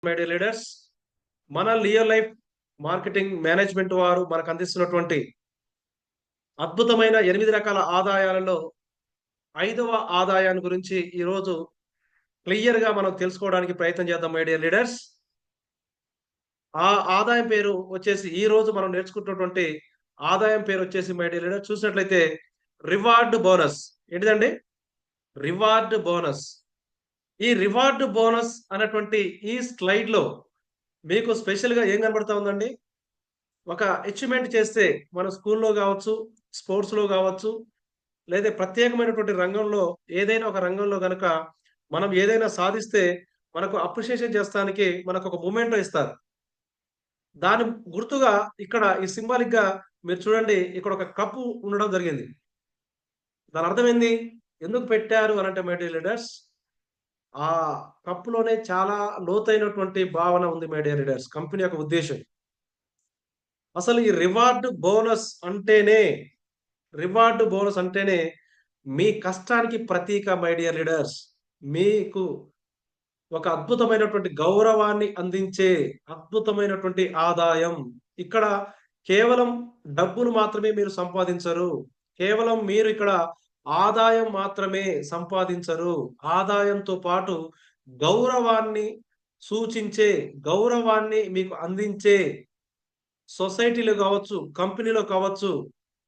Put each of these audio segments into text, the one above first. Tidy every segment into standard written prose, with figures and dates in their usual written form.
My dear leaders, మన Leo life marketing management వారు మనకు అందిస్తున్నటువంటి అద్భుతమైన 8 రకాల ఆదాయాలలో 5వ ఆదాయాన్ని గురించి ఈరోజు క్లియర్‌గా మనం తెలుసుకోవడానికి ప్రయత్నం చేద్దాం మై డియర్ లీడర్స్. ఆ ఆదాయం పేరు వచ్చేసి ఈరోజు మనం నేర్చుకుంటున్నటువంటి ఆదాయం పేరు వచ్చేసి మై డియర్ లీడర్స్ చూసినట్లయితే రివార్డ్ బోనస్. ఏంటిదండి? Reward bonus. ఈ రివార్డ్ బోనస్ అన్నటువంటి ఈ స్లైడ్‌లో మీకు స్పెషల్‌గా ఏం కనబడతా ఉందండి? ఒక అచీవ్‌మెంట్ చేస్తే మన స్కూల్‌లో గావచ్చు, స్పోర్ట్స్‌లో గావచ్చు, లేదా ప్రత్యేకమైనటువంటి రంగంలో ఏదైనా ఒక రంగంలో గనక మనం ఏదైనా సాధిస్తే మనకు అప్రిషియేషన్ చేస్తానికి మనకొక మొమెంటో ఇస్తారు. దాని గుర్తుగా ఇక్కడ ఈ సింబాలిక్‌గా మీరు చూడండి ఇక్కడ ఒక కప్పు ఉండడం జరిగింది. దాని అర్థం ఏంది? ఎందుకు పెట్టారు అనంటే మై డియర్ లీడర్స్, ఆ కప్పులోనే చాలా లోతైనటువంటి భావన ఉంది మై డియర్ లీడర్స్. కంపెనీ యొక్క ఉద్దేశ్యం. అసలు ఈ రివార్డ్ బోనస్ అంటేనే మీ కష్టానికి ప్రతీక మై డియర్ లీడర్స్. మీకు ఒక అద్భుతమైనటువంటి గౌరవాన్ని అందించే అద్భుతమైనటువంటి ఆదాయం. ఇక్కడ కేవలం డబ్బులు మాత్రమే మీరు సంపాదించరు. కేవలం మీరు ఇక్కడ ఆదాయం మాత్రమే సంపాదించరు. ఆదాయంతో పాటు గౌరవాన్ని సూచించే, గౌరవాన్ని మీకు అందించే సొసైటీలో కావచ్చు, కంపెనీలో కావచ్చు,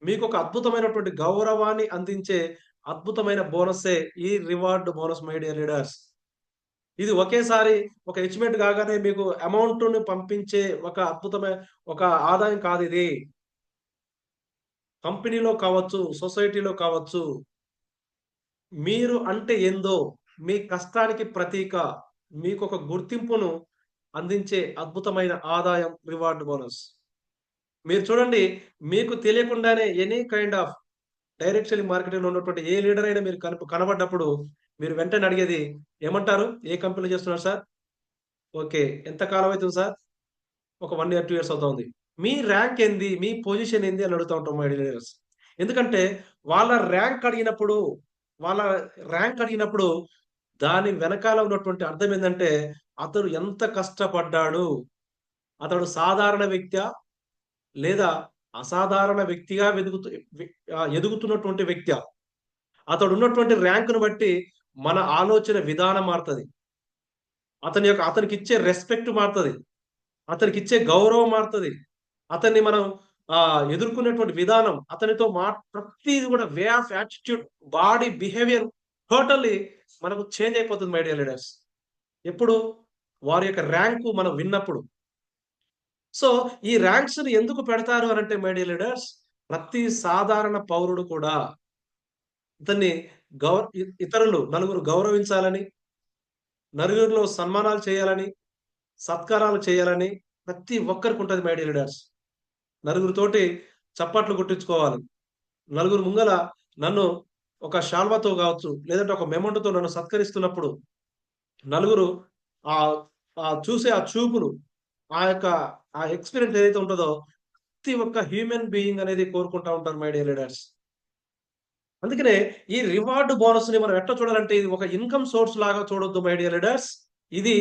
మీకొక అద్భుతమైనటువంటి గౌరవాన్ని అందించే అద్భుతమైన బోనస్సే ఈ reward bonus my dear leaders. ఇది ఒకేసారి ఒక అచీవ్‌మెంట్ కాగానే మీకు అమౌంట్‌ని పంపించే ఒక ఒక ఆదాయం కాదిది. కంపెనీలో కావచ్చు, సొసైటీలో కావచ్చు, మీరు అంటే ఏందో, మీ కష్టానికి ప్రతీక, మీకొక గుర్తింపును అందించే అద్భుతమైన ఆదాయం రివార్డ్ బోనస్. మీరు చూడండి, మీకు తెలియకుండానే any kind of direct selling మార్కెటింగ్‌లో ఉన్నటువంటి ఏ లీడర్ అయినా మీరు కనపడ్డప్పుడు మీరు వెంటనే అడిగేది ఏమంటారు? ఏ కంపెనీలో చేస్తున్నారు సార్? ఓకే. ఎంత కాలం అయితుంది సార్? ఒక 1 ఇయర్, 2 ఇయర్స్ అవుతుంది. మీ ర్యాంక్ ఏంది? మీ పొజిషన్ ఏంది? అని అడుగుతా ఉంటాం మై డియర్ లీడర్స్. ఎందుకంటే వాళ్ళ ర్యాంక్ అడిగినప్పుడు, వాళ్ళ ర్యాంక్ అడిగినప్పుడు దాని వెనకాల ఉన్నటువంటి అర్థం ఏందంటే అతడు ఎంత కష్టపడ్డాడు? అతడు సాధారణ వ్యక్తా? లేదా అసాధారణ వ్యక్తిగా వె ఎదుగుతున్నటువంటి వ్యక్తా? అతడున్నటువంటి ర్యాంక్‌ను బట్టి మన ఆలోచన విధానం మారతది. అతనికిచ్చే రెస్పెక్ట్ మారతది. అతనికిచ్చే గౌరవం మారతది. అతన్ని మనం ఎదుర్కొనేటువంటి విధానం, అతనితో ప్రతీది గూడా way of attitude, body behaviour totally మనకు చేంజ్ అయిపోతుంది మై డియర్ లీడర్స్. ఎప్పుడు? వారి యొక్క ర్యాంకు మనం విన్నప్పుడు. సో, ఈ ర్యాంక్స్‌ని ఎందుకు పెడతారు అనంటే మై డియర్ లీడర్స్, ప్రతి సాధారణ పౌరుడు కూడా ఇతన్ని ఇతరులు నలుగురు గౌరవించాలని, నలుగురిలో సన్మానాలు చేయాలని, సత్కారాలు చేయాలని ప్రతి ఒక్కరికుంటది మై డియర్ లీడర్స్. నలుగురితోటి చప్పట్లు కొట్టించుకోవాలి. నలుగురు ముంగల నన్ను ఒక శాల్వాతో గావచ్చు, లేదంటే ఒక మెమంటోతో నన్ను సత్కరిస్తున్నప్పుడు నలుగురు ఆహ్, చూసే ఆ చూపులు, ఆ యొక్క ఎక్స్‌పీరియన్స్ ఏదైతే ఉంటదో ప్రతి ఒక్క హ్యూమన్ బీయింగ్ అనేది కోరుకుంటా ఉంటారు మై డియర్ లీడర్స్. అందుకనే ఈ రివార్డ్ బోనస్‌ని మనం ఎట్లా చూడాలంటే ఇది ఒక ఇన్‌కమ్ సోర్స్ లాగా చూడొద్దు మై డియర్ లీడర్స్. ఇది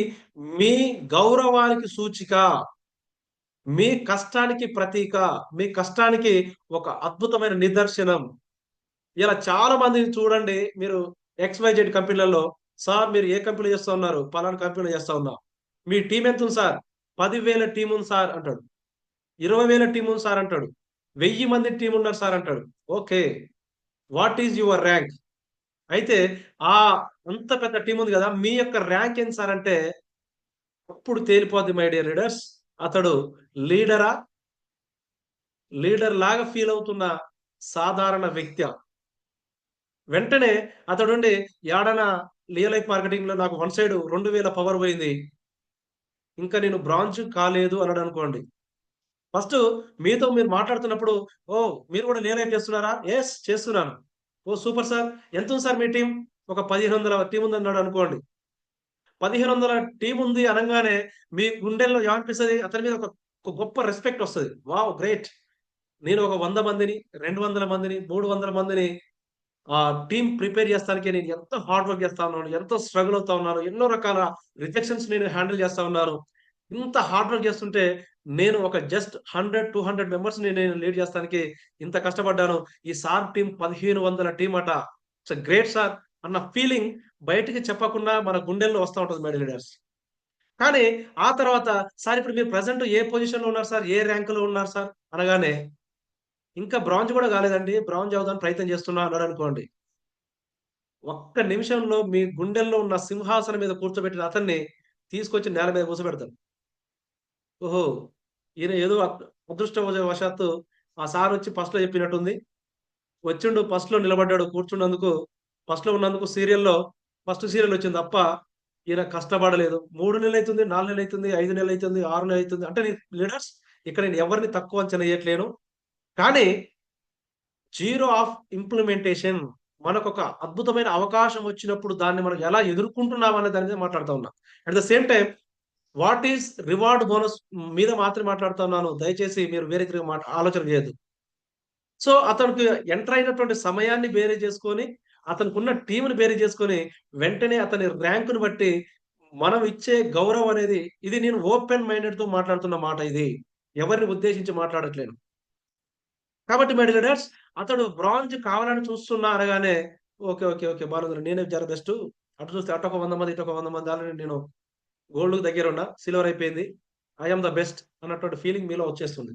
మీ గౌరవానికి సూచిక. మీ కష్టానికి ప్రతీక. మీ కష్టానికి ఒక అద్భుతమైన నిదర్శనం. ఇలా చాలా మందిని చూడండి మీరు ఎక్స్‌వైజెడ్ కంపెనీలలో, "సార్ మీరు ఏ కంపెనీలో చేస్తా ఉన్నారు?" "పలానా కంపెనీలో చేస్తా ఉన్నా." "మీ టీమ్ ఎంతుంది సార్?" "10,000 టీమ్ ఉంది సార్" అంటాడు. 20,000 టీమ్ ఉంది సార్ అంటాడు. 1000 మంది టీమ్ ఉన్నారు సార్ అంటాడు. Okay. What is your rank? అయితే ఆహ్, అంత పెద్ద టీమ్ ఉంది గదా! మీ యొక్క ర్యాంక్ ఏంటి సార్ అంటే అప్పుడు తేలిపోద్ది మై డియర్ లీడర్స్. అతడు లీడరా? లీడర్ లాగా ఫీల్ అవుతున్న సాధారణ వ్యక్తా? వెంటనే అతడుండి యాడన్నా రియల్ లైఫ్ మార్కెటింగ్‌లో నాకు వన్ సైడ్ 2000 పవర్ పోయింది. ఇంకా నేను బ్రాంజ్ కాలేదు అన్నాడనుకోండి. ఫస్టు మీతో మీరు మాట్లాడుతున్నప్పుడు, "ఓహ్! మీరు గూడా రియల్ లైఫ్ చేస్తున్నారా?" "యెస్ చేస్తున్నాను." "ఓహ్! Super sir. ఎంతుంది సార్ మీ టీమ్?" "ఒక 1500 టీమ్ ఉందన్నాడనుకోండి." 1500 టీమ్ ఉంది అనంగానే మీ గుండెల్లో ఏమనిపిస్తది? అతని మీద ఒక గొప్ప రెస్పెక్ట్ ఒస్తది. వావ్! గ్రేట్. నేను ఒక 100 మందిని, 200 మందిని, 300 మందిని టీమ్ ప్రిపేర్ చేస్తానికి నేను ఎంతో హార్డ్ వర్క్ చేస్తా ఉన్నాను. ఎంతో స్ట్రగుల్ అవుతా ఉన్నాను. ఎన్నో రకాల రిజెక్షన్స్ నేను హ్యాండిల్ చేస్తా ఉన్నాను. ఇంత హార్డ్ వర్క్ చేస్తుంటే నేను ఒక జస్ట్ 100, 200 మెంబర్స్‌ని నేను లీడ్ చేస్తానికి ఇంత కష్టపడ్డాను. ఈ సార్ టీమ్ 1500 టీమ్ అట. ఇట్స్ ఎ గ్రేట్ సార్ అన్న ఫీలింగ్ బయటికి చెప్పకుండా మన గుండెల్లో వస్తా ఉంటది మై లీడర్స్. కానీ ఆ తర్వాత సార్ ఇప్పుడు మీరు ప్రెజెంట్ ఏ పొజిషన్‌లో ఉన్నారు సార్? ఏ ర్యాంక్‌లో ఉన్నారు సార్? అనగానే ఇంకా బ్రాంజ్ గూడా కాలేదండి. బ్రాంజ్ అవుదామని ప్రయత్నం చేస్తున్నా అన్నాడనుకోండి. ఒక్క నిమిషంలో మీ గుండెల్లో ఉన్న సింహాసనం మీద కూర్చోబెట్టిన అతన్ని తీసుకొచ్చి నేల మీద కూర్చోబెడతారు. ఓహో! ఈయన ఏదో అదృష్టవశాత్తు ఆ సారొచ్చి ఫస్ట్‌లో చెప్పినట్టుంది. వచ్చిండు ఫస్ట్‌లో నిలబడ్డాడు కూర్చున్నందుకు, ఫస్ట్‌లో ఉన్నందుకు సీరియల్‌లో ఫస్ట్ సీరియల్ వచ్చింది తప్ప, ఈయన కష్టపడలేదు. 3 నెలలైతుంది, 4 నెలలైతుంది, 5 నెలలైతుంది, 6 నెలలైతుంది. అంటే లీడర్స్ ఇక్కడ నేను ఎవరిని తక్కువ అంచనా ఎయట్లేను. కానీ జీరో ఆఫ్ ఇంప్లిమెంటేషన్ మనకొక అద్భుతమైన అవకాశం వచ్చినప్పుడు దాన్ని మనం ఎలా ఎదుర్కుంటున్నాం అనే దాని మీద మాట్లాడుతా ఉన్నా. At the same time what is reward bonus మీద మాత్రమే మాట్లాడుతున్నాను. దయచేసి మీరు వేరే తిరిగి ఆలోచన చేయొద్దు. సో, అతనికి ఎంటర్ అయినటువంటి సమయాన్ని బేరీ చేసుకొని, అతనికున్న టీమ్‌ని బేరీ చేసుకొని, వెంటనే అతని ర్యాంక్‌ని బట్టి మనం ఇచ్చే గౌరవం అనేది ఇది నేను ఓపెన్ మైండెడ్‌తో మాట్లాడుతున్న మాట ఇది. ఎవరిని ఉద్దేశించి మాట్లాడట్లేను. కాబట్టి మై డియర్ లీడర్స్ అతడు బ్రాంజ్ కావాలని చూస్తున్నా అనగానే ఓకే. ఓకే. ఓకే. బానుందిలే నేనే జర బెస్టు. అటు చూస్తే అటొక 100 మంది, ఇటొక 100 మంది ఆల్రెడీ నేను గోల్డ్‌కి దగ్గరున్నా. సిల్వర్ అయిపోయింది. ఐ యామ్ ద బెస్ట్ అన్నటువంటి ఫీలింగ్ మీలో వచ్చేస్తుంది.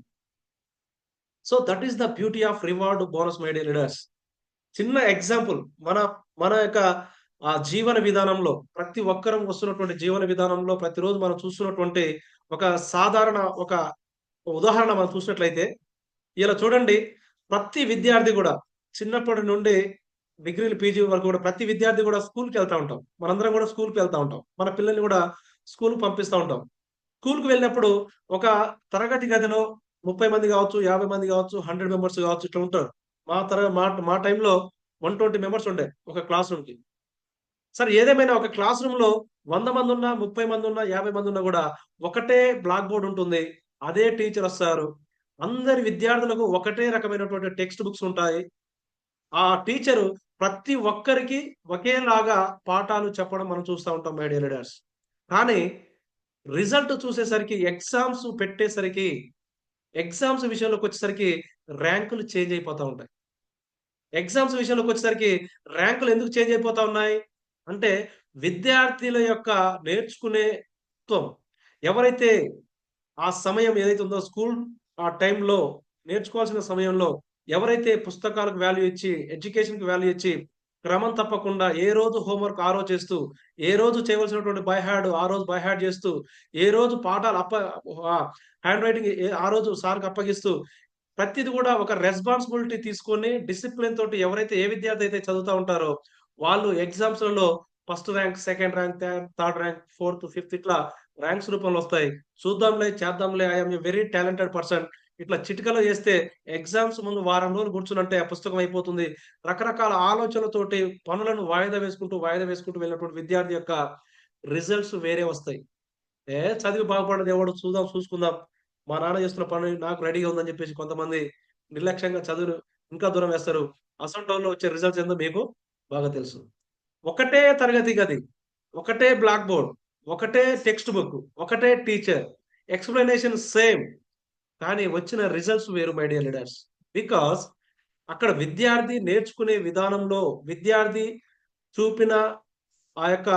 So, that is the beauty of reward bonus my dear leaders. చిన్న ఎగ్జాంపుల్ మన మన యొక్క జీవన విధానంలో ప్రతి ఒక్కరం వస్తున్నటువంటి జీవన విధానంలో ప్రతిరోజు మనం చూస్తున్నటువంటి ఒక సాధారణ ఒక ఉదాహరణ మనం చూసినట్లయితే, ఇలా చూడండి ప్రతి విద్యార్థి గూడా చిన్నప్పటి నుండి డిగ్రీలు, పీజీ వరకు గూడా ప్రతి విద్యార్థి గూడా స్కూల్‌కెళ్తా ఉంటాం. మనందరం గూడా స్కూల్‌కెళ్తా ఉంటాం. మన పిల్లల్ని గూడా స్కూల్‌కి పంపిస్తా ఉంటాం. స్కూల్‌కి వెళ్ళినప్పుడు ఒక తరగతి గదిలో 30 మంది గావచ్చు, 50 మంది గావచ్చు, 100 మెంబర్స్ గావచ్చు ఇట్లా ఉంటారు. మా తర మా మా టైంలో 120 మెంబర్స్ ఉండే ఒక క్లాస్ రూమ్‌కి. సరే ఏదేమైనా ఒక క్లాస్ రూమ్‌లో 100 మందున్నా, 30 మందున్నా, 50 మందున్నా గూడా ఒకటే బ్లాక్ బోర్డ్ ఉంటుంది. అదే టీచరొస్తారు. అందరి విద్యార్థులకు ఒకటే రకమైనటువంటి టెక్స్ట్ బుక్స్ ఉంటాయి. ఆ టీచరు ప్రతి ఒక్కరికి ఒకేలాగా పాఠాలు చెప్పడం మనం చూస్తా ఉంటాం మై డియర్ లీడర్స్. కానీ రిజల్ట్ చూసేసరికి ఎగ్జామ్స్ విషయంలోకొచ్చేసరికి ర్యాంకులు చేంజ్ అయిపోతా ఉంటాయి. ఎగ్జామ్స్ విషయంలోకొచ్చేసరికి ర్యాంకులు ఎందుకు చేంజ్ అయిపోతా ఉన్నాయి? అంటే విద్యార్థుల యొక్క నేర్చుకునే త్వం ఎవరైతే ఆ సమయం ఏదైతే ఉందో స్కూల్ ఆ టైంలో నేర్చుకోవాల్సిన సమయంలో ఎవరైతే పుస్తకాలకు వాల్యూ ఇచ్చి, ఎడ్యుకేషన్‌కి వాల్యూ ఇచ్చి, క్రమం తప్పకుండా ఏ రోజు హోంవర్క్ ఆ రోజు చేస్తూ, ఏ రోజు చేయవలసినటువంటి బై హార్డ్ ఆ రోజు బై హార్డ్ చేస్తూ, ఏ రోజు పాఠాలు హ్యాండ్ రైటింగ్ ఆ రోజు సార్‌కి అప్పగిస్తూ, ప్రతిది గూడా ఒక రెస్పాన్సిబిలిటీ తీసుకొని డిసిప్లిన్ తోటి ఎవరైతే ఏ విద్యార్థి అయితే చదువుతా ఉంటారో, వాళ్ళు ఎగ్జామ్స్‌లలో first rank, second rank, third rank, fourth, fifth ఇట్లా ర్యాంక్స్ రూపంలో వస్తాయి. చూద్దాంలే, చేద్దాంలే I am a very talented person. ఇట్లా చిటికలో చేస్తే ఎగ్జామ్స్ ముందు వారం రోజులు కూర్చునంటే ఆ పుస్తకం అయిపోతుంది. రకరకాల ఆలోచనలతోటి పనులను వాయిదా వేసుకుంటూ వెళ్ళినటువంటి విద్యార్థి యొక్క రిజల్ట్స్ వేరే వస్తాయి. చదివి బాగుపడేది ఎవడు చూసుకుందాం. మా నాన్న చేస్తున్న పని నాకు రెడీగా ఉందని చెప్పేసి కొంతమంది నిర్లక్ష్యంగా చదువును ఇంకా దూరం వేస్తారు. అసంటోళ్ళు వచ్చే రిజల్ట్స్ ఏందో మీకు బాగా తెలుసు. ఒకటే తరగతి గది, ఒకటే బ్లాక్ బోర్డ్, ఒకటే టెక్స్ట్ బుక్, ఒకటే టీచర్. Explanation same. కానీ వచ్చిన రిజల్ట్స్ వేరు మై డియర్ లీడర్స్. బికాజ్ అక్కడ విద్యార్థి నేర్చుకునే విధానంలో, విద్యార్థి చూపిన ఆ యొక్క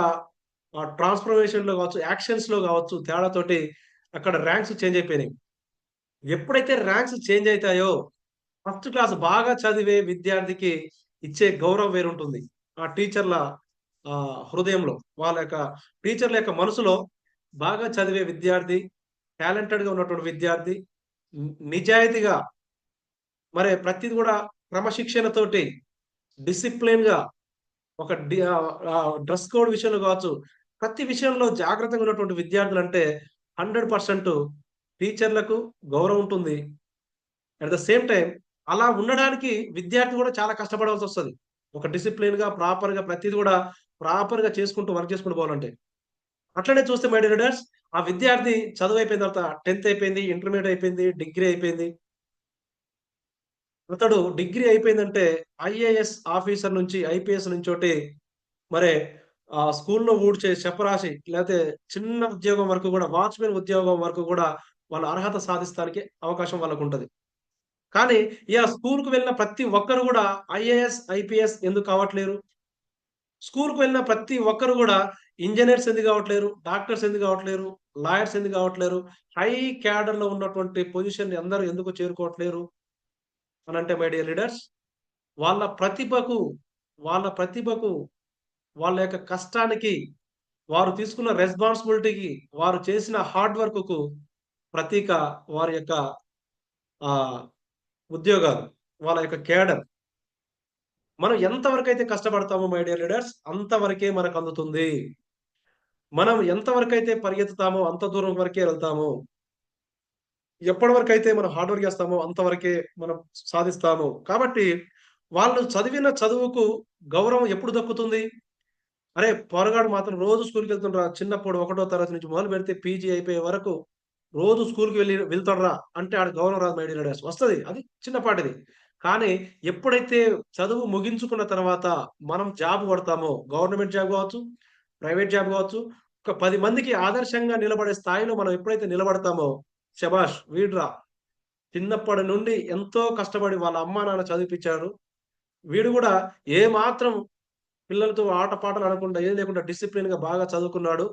ట్రాన్స్‌ఫర్మేషన్‌లో గావచ్చు, యాక్షన్స్‌లో గావచ్చు తేడాతోటి అక్కడ ర్యాంక్స్ చేంజ్ అయిపోయినాయి. ఎప్పుడైతే ర్యాంక్స్ చేంజ్ అయితాయో, ఫస్ట్ క్లాస్ బాగా చదివే విద్యార్థికి ఇచ్చే గౌరవం వేరుంటుంది. ఆ టీచర్ల హృదయంలో, వాళ్ళ యొక్క టీచర్ల యొక్క మనసులో బాగా చదివే విద్యార్థి, టాలెంటెడ్‌గా ఉన్నటువంటి విద్యార్థి, నిజాయితీగా మరి ప్రతీది గూడా క్రమశిక్షణతోటి, డిసిప్లిన్‌గా ఒక డ్రెస్ కోడ్ విషయంలో కావచ్చు, ప్రతి విషయంలో జాగ్రత్తగా ఉన్నటువంటి విద్యార్థులంటే 100% టీచర్లకు గౌరవం ఉంటుంది. అట్ ద సేమ్ టైమ్ అలా ఉండడానికి విద్యార్థి గూడా చాలా కష్టపడాల్సొస్తది. ఒక డిసిప్లిన్‌గా, ప్రాపర్‌గా ప్రతీది గూడా ప్రాపర్‌గా చేసుకుంటూ వర్క్ చేసుకుంటూ పోవాలంటే. అట్లనే చూస్తే మై డియర్ రీడర్స్ ఆ విద్యార్థి చదువయిపోయిన తర్వాత 10థ్ అయిపోయింది, ఇంటర్మీడియేట్ అయిపోయింది, డిగ్రీ అయిపోయింది. అతడు డిగ్రీ అయిపోయిందంటే ఐఏఎస్ ఆఫీసర్ నుంచి, ఐపీఎస్ నుంచోటి మరి స్కూల్లో ఊడ్చే చెపరాశి లేతే చిన్న ఉద్యోగం వరకు గూడా వాచ్‌మెన్ ఉద్యోగం వరకు గూడా వాళ్ళ అర్హత సాధిస్తానికి అవకాశం వాళ్ళకుంటది. కానీ ఇయాల స్కూలుకి వెళ్ళిన ప్రతి ఒక్కరు గూడా ఐఏఎస్, ఐపీఎస్ ఎందుకు కావట్లేరు? స్కూలుకి వెళ్ళిన ప్రతి ఒక్కరు గూడా ఇంజినీర్స్ ఎందుకు గావట్లేరు? డాక్టర్స్ ఎందుకు గావట్లేరు? లాయర్స్ ఎందుకు గావట్లేరు? హై క్యాడర్‌లో ఉన్నటువంటి పొజిషన్‌ని అందరూ ఎందుకు చేరుకోవట్లేరు అనంటే మై డియర్ లీడర్స్ వాళ్ళ ప్రతిభకు, వాళ్ళ ప్రతిభకు, వాళ్ళ యొక్క కష్టానికి, వారు తీసుకున్న రెస్పాన్సిబిలిటీకి, వారు చేసిన హార్డ్ వర్క్‌కు ప్రతీక వారి యొక్క ఆహ్, ఉద్యోగాలు. వాళ్ళ యొక్క కేడర్. మనం ఎంత వరకైతే కష్టపడతామో మై డియర్ లీడర్స్ అంత వరకే మనకందుతుంది. మనం ఎంత వరకైతే పరిగెత్తుతామో అంత దూరం వరకే వెళ్తాము. ఎప్పటి వరకైతే మనం హార్డ్ వర్క్ చేస్తామో అంతవరకే మనం సాధిస్తాము. కాబట్టి వాళ్ళు చదివిన చదువుకు గౌరవం ఎప్పుడు దక్కుతుంది? అరే! పోరగాడు మాత్రం రోజు స్కూలుకెళ్తుండ్రా. చిన్నప్పుడు ఒకటో తరగతి నుంచి మొదలుపెడితే పీజీ అయిపోయే వరకు రోజు స్కూలుకి వెళ్తాడురా అంటే ఆడికి గౌరవం రాదు మై డియర్ లీడర్స్. వస్తది. అది చిన్నపాటిది. కానీ ఎప్పుడైతే చదువు ముగించుకున్న తర్వాత మనం జాబ్ కొడతామో గవర్నమెంట్ జాబ్ కావచ్చు, ప్రైవేట్ జాబ్ కావచ్చు, ఒక 10 మందికి ఆదర్శంగా నిలబడే స్థాయిలో మనం ఎప్పుడైతే నిలబడతామో శభాష్! వీడురా చిన్నప్పటి నుండి ఎంతో కష్టపడి వాళ్ళ అమ్మా, నాన్న చదివిపిచ్చారు. వీడు గూడా ఏమాత్రం పిల్లలతో ఆటపాటలు ఆడకుండా, ఏది లేకుండా డిసిప్లిన్‌గా బాగా చదువుకున్నాడు.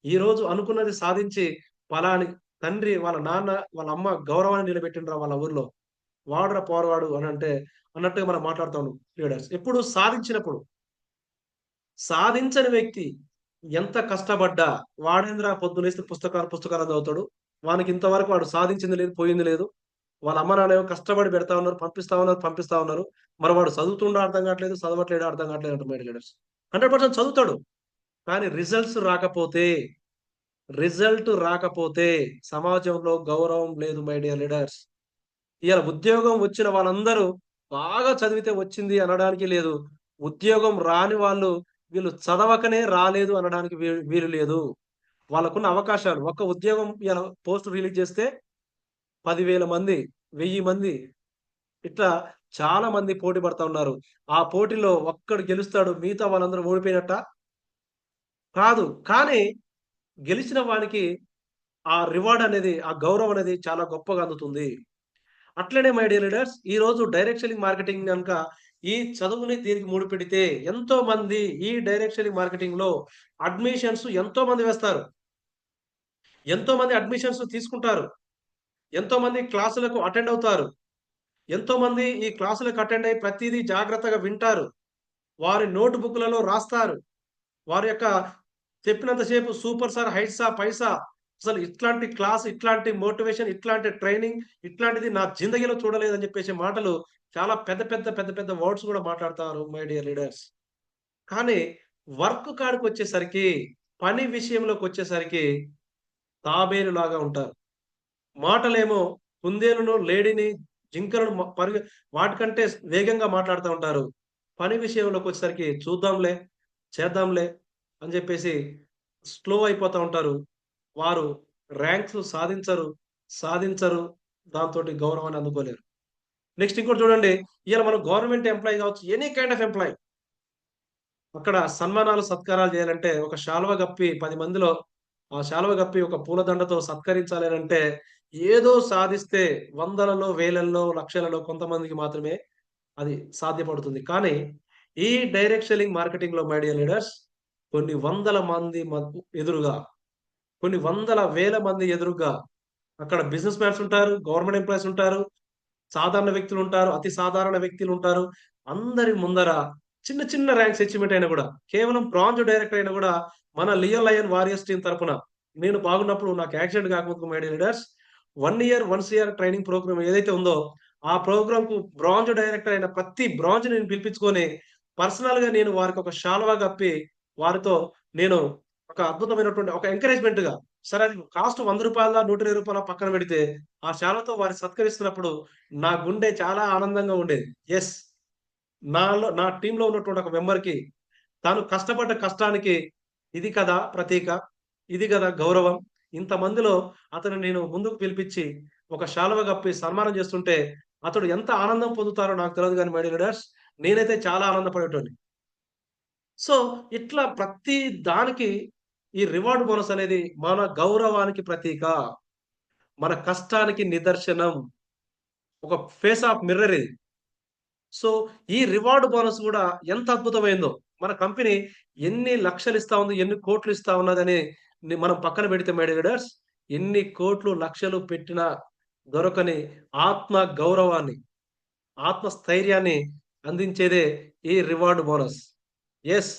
ఈరోజు అనుకున్నది సాధించి పలాని తండ్రి, వాళ్ళ నాన్న, వాళ్ళ అమ్మ గౌరవాన్ని నిలబెట్టిండ్రా వాళ్ళ ఊర్లో. వాడురా పోరగాడు అనంటే అన్నట్టుగా మనం మాట్లాడుతాం లీడర్స్. ఎప్పుడు సాధించినప్పుడు. సాధించని వ్యక్తి ఎంత కష్టపడ్డా వాడేందిరా పొద్దున్నేస్తే పుస్తకాలు చదువుతాడు. వానికి ఇంతవరకు వాడు సాధించింది లేదు, పోయింది లేదు. వాళ్ళ అమ్మ, నాన్నేమో కష్టపడి పెడతా ఉన్నారు, పంపిస్తా ఉన్నారు. మరి వాడు చదువుతుండో అర్థం కావట్లేదు, చదవట్లేడో అర్థం కావట్లేదు అంటారు మై లీడర్స్. 100% చదువుతాడు. కానీ రిజల్ట్ రాకపోతే సమాజంలో గౌరవం లేదు మై డియర్ లీడర్స్. ఇయాల ఉద్యోగం వచ్చిన వాళ్ళందరూ బాగా చదివితే వచ్చింది అనడానికి లేదు. ఉద్యోగం రాని వాళ్ళు వీళ్ళు చదవకనే రాలేదు అనడానికి వీలు లేదు. వాళ్ళకున్న అవకాశాలు ఒక్క ఉద్యోగం ఇయాల పోస్ట్ రిలీజ్ చేస్తే 10,000 మంది, 1000 మంది ఇట్లా చాలా మంది పోటీ పడతా ఉన్నారు. ఆ పోటీలో ఒక్కడు గెలుస్తాడు. మిగతా వాళ్ళందరూ ఓడిపోయినట్టా? కాదు. కానీ గెలిచిన వానికి ఆ రివార్డ్ అనేది, ఆ గౌరవం అనేది చాలా గొప్పగా అందుతుంది. అట్లనే మై డియర్ లీడర్స్ ఈరోజు డైరెక్ట్ సెల్లింగ్ మార్కెటింగ్ గనుక ఈ చదువుని దీనికి ముడిపెడితే ఎంతోమంది ఈ డైరెక్ట్ సెల్లింగ్ మార్కెటింగ్‌లో అడ్మిషన్స్ ఎంతోమంది వేస్తారు. ఎంతోమంది అడ్మిషన్స్ తీసుకుంటారు. ఎంతోమంది క్లాసులకు అటెండ్ అవుతారు. ఎంతోమంది ఈ క్లాసులకు అటెండ్ అయ్యి ప్రతీదీ జాగ్రత్తగా వింటారు. వారి నోట్ బుక్‌లలో రాస్తారు. వారి యొక్క చెప్పినంత సేపు సూపర్ సార్, హైట్సా, పైసా అసలు ఇట్లాంటి క్లాస్, ఇట్లాంటి మోటివేషన్, ఇట్లాంటి ట్రైనింగ్, ఇట్లాంటిది నా జిందగీలో చూడలేదని చెప్పేసి మాటలు చాలా పెద్ద పెద్ద వర్డ్స్ గూడా మాట్లాడతారు మై డియర్ లీడర్స్. కానీ వర్క్ కాడికొచ్చేసరికి, పని విషయంలోకొచ్చేసరికి తాబేలులాగా ఉంటారు. మాటలేమో కుందేలును, లేడిని, జింకలను వాటికంటే వేగంగా మాట్లాడుతా ఉంటారు. పని విషయంలోకొచ్చేసరికి చూద్దాంలే, చేద్దాంలే అని జెప్పేసి స్లో అయిపోతా ఉంటారు. వారు ర్యాంక్స్ సాధించరు. దాంతోటి గౌరవాన్ని అందుకోలేరు. నెక్స్ట్ ఇంకోటి చూడండి. ఇయాల మనం గవర్నమెంట్ ఎంప్లాయీ గావచ్చు, ఎనీ కైండ్ ఆఫ్ ఎంప్లాయీ. అక్కడ సన్మానాలు, సత్కారాలు జేయాలంటే ఒక శాలువ గప్పి 10 మందిలో ఆ శాలువ గప్పి ఒక పూలదండతో సత్కరించాలి అనంటే ఏదో సాధిస్తే వందలలో, వేలల్లో, లక్షలలో కొంతమందికి మాత్రమే అది సాధ్యపడుతుంది. కానీ ఈ డైరెక్ట్ సెల్లింగ్ మార్కెటింగ్‌లో మై డియర్ లీడర్స్ కొన్ని వందల మంది ఎదురుగా, కొన్ని వందల వేల మంది ఎదురుగా అక్కడ బిజినెస్ మ్యాన్స్ ఉంటారు, గవర్నమెంట్ ఎంప్లాయీస్ ఉంటారు, సాధారణ వ్యక్తులుంటారు, అతి సాధారణ వ్యక్తులుంటారు. అందరి ముందర చిన్న చిన్న ర్యాంక్స్ అచీవ్‌మెంట్ అయినా గూడా, కేవలం బ్రాంజ్ డైరెక్టర్ అయినా గూడా మన లియో లయన్ వారియర్స్ టీమ్ తరపున నేను బాగున్నప్పుడు నాకు యాక్సిడెంట్ కాకముందుకు my dear leaders 1 year, 1 year training program ఏదైతే ఉందో, ఆ ప్రోగ్రామ్‌కు బ్రాంజ్ డైరెక్టర్ అయిన ప్రతి బ్రాంజ్ నేను పిలిపించుకొని పర్సనల్‌గా నేను వారికి ఒక శాలువా కప్పి, వారితో నేను ఒక అద్భుతమైనటువంటి ఒక ఎంకరేజ్‌మెంట్‌గా సరే అది కాస్ట్ రూ. 100 రూ. 120 పక్కన పెడితే, ఆ శాలువతో వారిని సత్కరిస్తున్నప్పుడు నా గుండె చాలా ఆనందంగా ఉండేది. యెస్. నా టీమ్‌లో ఉన్నటువంటి ఒక మెంబర్‌కి తాను కష్టపడ్డ కష్టానికి ఇది కదా ప్రతీక. ఇది గదా గౌరవం. ఇంతమందిలో అతన్ని నేను ముందుకు పిలిపిచ్చి, ఒక శాలువ కప్పి సన్మానం చేస్తుంటే, అతడు ఎంత ఆనందం పొందుతారో నాకు తెలవదు గానీ మై డియర్ లీడర్స్, నేనైతే చాలా ఆనందపడేటోన్ని. సో, ఇట్లా ప్రతి దానికి ఈ రివార్డ్ బోనస్ అనేది మన గౌరవానికి ప్రతీక. మన కష్టానికి నిదర్శనం. ఒక ఫేస్ ఆఫ్ మిర్రర్ ఇది. సో, ఈ రివార్డ్ బోనస్ గూడా ఎంత అద్భుతమైందో. మన కంపెనీ ఎన్ని లక్షలిస్తా ఉంది, ఎన్ని కోట్లిస్తా ఉన్నదని మనం పక్కన పెడితే మై డియర్ లీడర్స్, ఎన్ని కోట్లు, లక్షలు పెట్టినా దొరకని ఆత్మ గౌరవాన్ని, ఆత్మస్థైర్యాన్ని అందించేదే ఈ రివార్డ్ బోనస్. యెస్.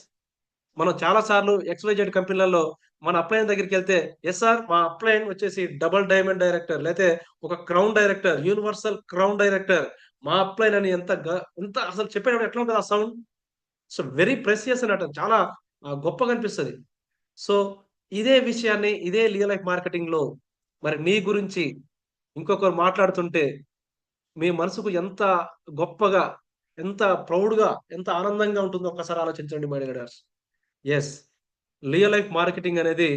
మనం చాలా సార్లు ఎక్స్‌వైజెడ్ కంపెనీలలో మన అప్లయన్ దగ్గరికెళ్తే, "యెస్ సార్ మా అప్లయన్ వచ్చేసి డబుల్ డైమండ్ డైరెక్టర్ లేతే ఒక crown director, universal crown director. మా అప్లయన్" అని ఎంత అసలు చెప్పేటప్పుడు ఎట్లా ఉంటది ఆ సౌండ్? సో, వెరీ ప్రెషియస్ అన్నట్టు చాలా గొప్పగా అనిపిస్తది. సో, ఇదే విషయాన్ని ఇదే రియల్ లైఫ్ మార్కెటింగ్‌లో మరి నీ గురించి ఇంకొకరు మాట్లాడుతుంటే మీ మనసుకు ఎంత గొప్పగా, ఎంత ప్రౌడ్‌గా, ఎంత ఆనందంగా ఉంటుందో ఒక్కసారి ఆలోచించండి my dear leaders. Yes. Real life marketing అనేది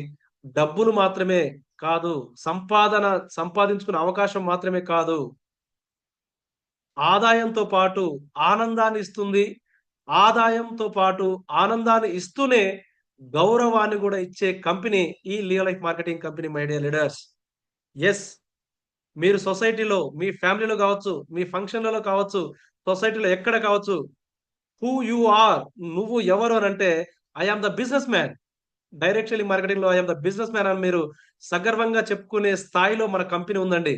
డబ్బులు మాత్రమే కాదు. సంపాదించుకునే అవకాశం మాత్రమే కాదు. ఆదాయంతో పాటు ఆనందాన్ని ఇస్తుంది. ఆదాయంతో పాటు ఆనందాన్ని ఇస్తూనే గౌరవాన్ని గూడా ఇచ్చే కంపెనీ ఈ real life marketing company my dear leaders. Yes. మీరు సొసైటీలో, మీ ఫ్యామిలీలో గావచ్చు, మీ ఫంక్షన్‌లలో కావచ్చు, సొసైటీలో ఎక్కడ కావచ్చు, హూ యూ ఆర్ నువ్వు ఎవరు అనంటే, I am the business man. Direct selling మార్కెటింగ్‌లో I am the business man అని మీరు సగర్వంగా చెప్పుకునే స్థాయిలో మన కంపెనీ ఉందండి.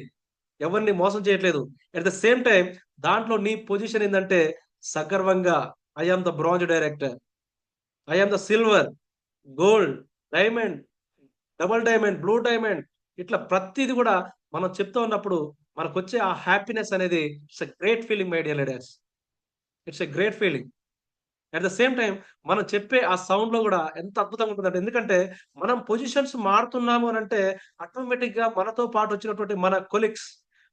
ఎవరిని మోసం చేయట్లేదు. అట్ ద సేమ్ టైమ్ దాంట్లో నీ పొజిషన్ ఏందంటే సగర్వంగా I am the bronze director. I am the silver, gold, diamond, double diamond, blue diamond ఇట్లా ప్రతీది గూడా మనం చెప్తూ ఉన్నప్పుడు మనకొచ్చే ఆ హ్యాపీనెస్ అనేది it's a great feeling my dear leaders. It's a great feeling. At the same time మనం చెప్పే ఆ సౌండ్‌లో గూడా ఎంత అద్భుతంగా ఉంటుందంటే ఎందుకంటే మనం పొజిషన్స్ మారుతున్నాము అనంటే ఆటోమేటిక్‌గా మనతో పాటు వచ్చినటువంటి మన కొలీగ్స్,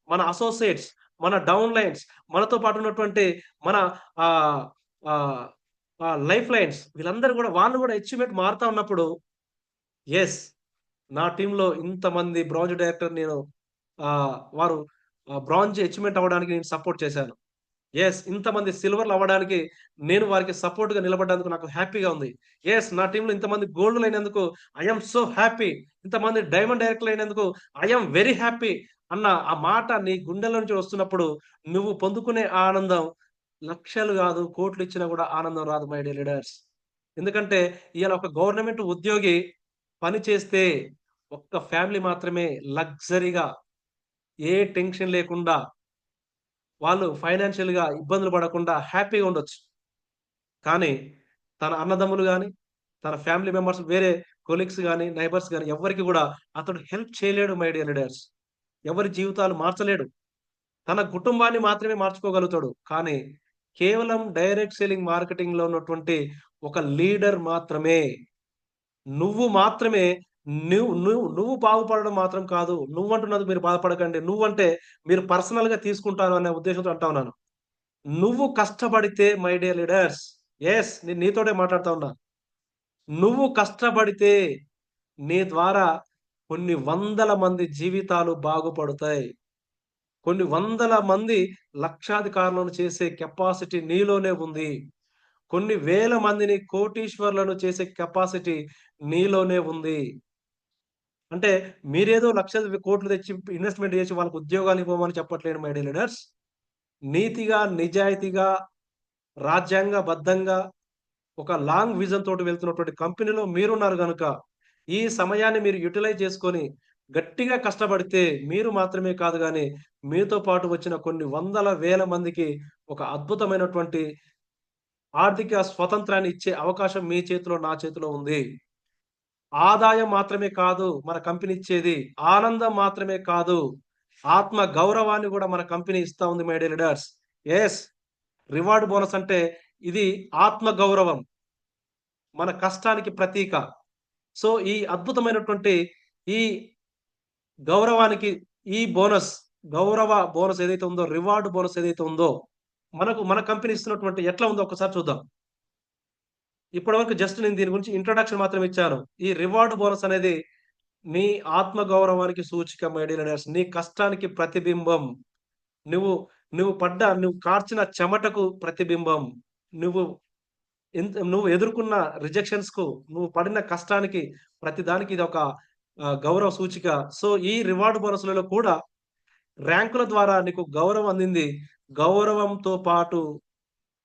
మన అసోసియేట్స్, మన డౌన్ లైన్స్, మనతో పాటు ఉన్నటువంటి మన ఆహ్, ఆహ్, లైఫ్ లైన్స్ వీళ్ళందరూ గూడా వాళ్ళు గూడా అచీవ్‌మెంట్ మారుతా ఉన్నప్పుడు యెస్. నా టీమ్‌లో ఇంతమంది బ్రాంజ్ డైరెక్టర్ నేను వారు బ్రాంజ్ అచీవ్‌మెంట్ అవ్వడానికి నేను సపోర్ట్ చేశాను. యెస్. ఇంతమంది సిల్వర్‌లు అవ్వడానికి నేను వారికి సపోర్ట్‌గా నిలబడ్డందుకు నాకు హ్యాపీగా ఉంది. యెస్. నా టీమ్‌లో ఇంతమంది గోల్డ్‌లయినందుకు ఐ యామ్ సో హ్యాపీ. ఇంతమంది డైమండ్ డైరెక్టర్‌లయినందుకు ఐ యామ్ వెరీ హ్యాపీ అన్న ఆ మాట నీ గుండెల్లో నుంచి వస్తున్నప్పుడు నువ్వు పొందుకునే ఆనందం లక్షలు గాదు, కోట్లు ఇచ్చినా గూడా ఆనందం రాదు మై డియర్ లీడర్స్. ఎందుకంటే ఇయాల ఒక గవర్నమెంట్ ఉద్యోగి పని చేస్తే ఒక్క ఫ్యామిలీ మాత్రమే లగ్జరీగా ఏ టెన్షన్ లేకుండా వాళ్ళు ఫైనాన్షియల్‌గా ఇబ్బందులు పడకుండా హ్యాపీగా ఉండొచ్చు. కానీ తన అన్నదమ్ములు గాని, తన ఫ్యామిలీ మెంబర్స్ వేరే కొలీగ్స్ గాని, నైబర్స్ గాని ఎవ్వరికి గూడా అతడు హెల్ప్ చేయలేడు మై డియర్ లీడర్స్. ఎవరి జీవితాలు మార్చలేడు. తన కుటుంబాన్ని మాత్రమే మార్చుకోగలుగుతాడు. కానీ కేవలం డైరెక్ట్ సెల్లింగ్ మార్కెటింగ్‌లో ఉన్నటువంటి ఒక లీడర్ మాత్రమే నువ్వు మాత్రమే నువ్వు బాగుపడడం మాత్రం కాదు. నువ్వంటున్నందుకు మీరు బాధపడకండి. నువ్వంటే మీరు పర్సనల్‌గా తీసుకుంటారు అనే ఉద్దేశంతో అంటా ఉన్నాను. నువ్వు కష్టపడితే మై డియర్ లీడర్స్ యెస్. నేను నీతోటే మాట్లాడుతా ఉన్నా. నువ్వు కష్టపడితే నీ ద్వారా కొన్ని వందల మంది జీవితాలు బాగుపడతాయి. కొన్ని వందల మంది లక్షాధికారులను చేసే కెపాసిటీ నీలోనే ఉంది. కొన్ని వేల మందిని కోటీశ్వరులను చేసే కెపాసిటీ నీలోనే ఉంది. అంటే మీరేదో లక్షలు, కోట్లు తెచ్చి ఇన్వెస్ట్‌మెంట్ చేసి వాళ్ళకి ఉద్యోగాలు ఇవ్వమని చెప్పట్లేను మై డియర్ లీడర్స్. నీతిగా, నిజాయితీగా, రాజ్యాంగబద్ధంగా ఒక లాంగ్ విజన్ తోటి వెళ్తున్నటువంటి కంపెనీలో మీరున్నారు గనుక, ఈ సమయాన్ని మీరు యుటిలైజ్ చేసుకొని, గట్టిగా కష్టపడితే మీరు మాత్రమే కాదు గానీ, మీతో పాటు వచ్చిన కొన్ని వందల, వేల మందికి ఒక అద్భుతమైనటువంటి ఆర్థిక స్వతంత్రాన్ని ఇచ్చే అవకాశం మీ చేతిలో, నా చేతిలో ఉంది. ఆదాయం మాత్రమే కాదు మన కంపెనీ ఇచ్చేది. ఆనందం మాత్రమే కాదు, ఆత్మ గౌరవాన్ని గూడా మన కంపెనీ ఇస్తా ఉంది my dear leaders. Yes. Reward bonus అంటే ఇది ఆత్మ గౌరవం. మన కష్టానికి ప్రతీక. సో, ఈ అద్భుతమైనటువంటి ఈ గౌరవానికి ఈ బోనస్, గౌరవ బోనస్ ఏదైతే ఉందో, రివార్డ్ బోనస్ ఏదైతే ఉందో, మన కంపెనీ ఇస్తున్నటువంటి ఎట్లా ఉందో ఒక్కసారి చూద్దాం. ఇప్పటివరకు జస్ట్ నేను దీని గురించి ఇంట్రొడక్షన్ మాత్రమే ఇచ్చాను. ఈ రివార్డ్ బోనస్ అనేది నీ ఆత్మ గౌరవానికి సూచిక మై డియర్ లీడర్స్. నీ కష్టానికి ప్రతిబింబం. నువ్వు నువ్వు కార్చిన చెమటకు ప్రతిబింబం. నువ్వు నువ్వు ఎదుర్కొన్న రిజెక్షన్స్‌కు, నువ్వు పడిన కష్టానికి ప్రతి దానికి ఇదొక గౌరవ సూచిక. సో, ఈ రివార్డ్ బోనస్‌లలో కూడా ర్యాంకుల ద్వారా నీకు గౌరవం అందింది. గౌరవంతో పాటు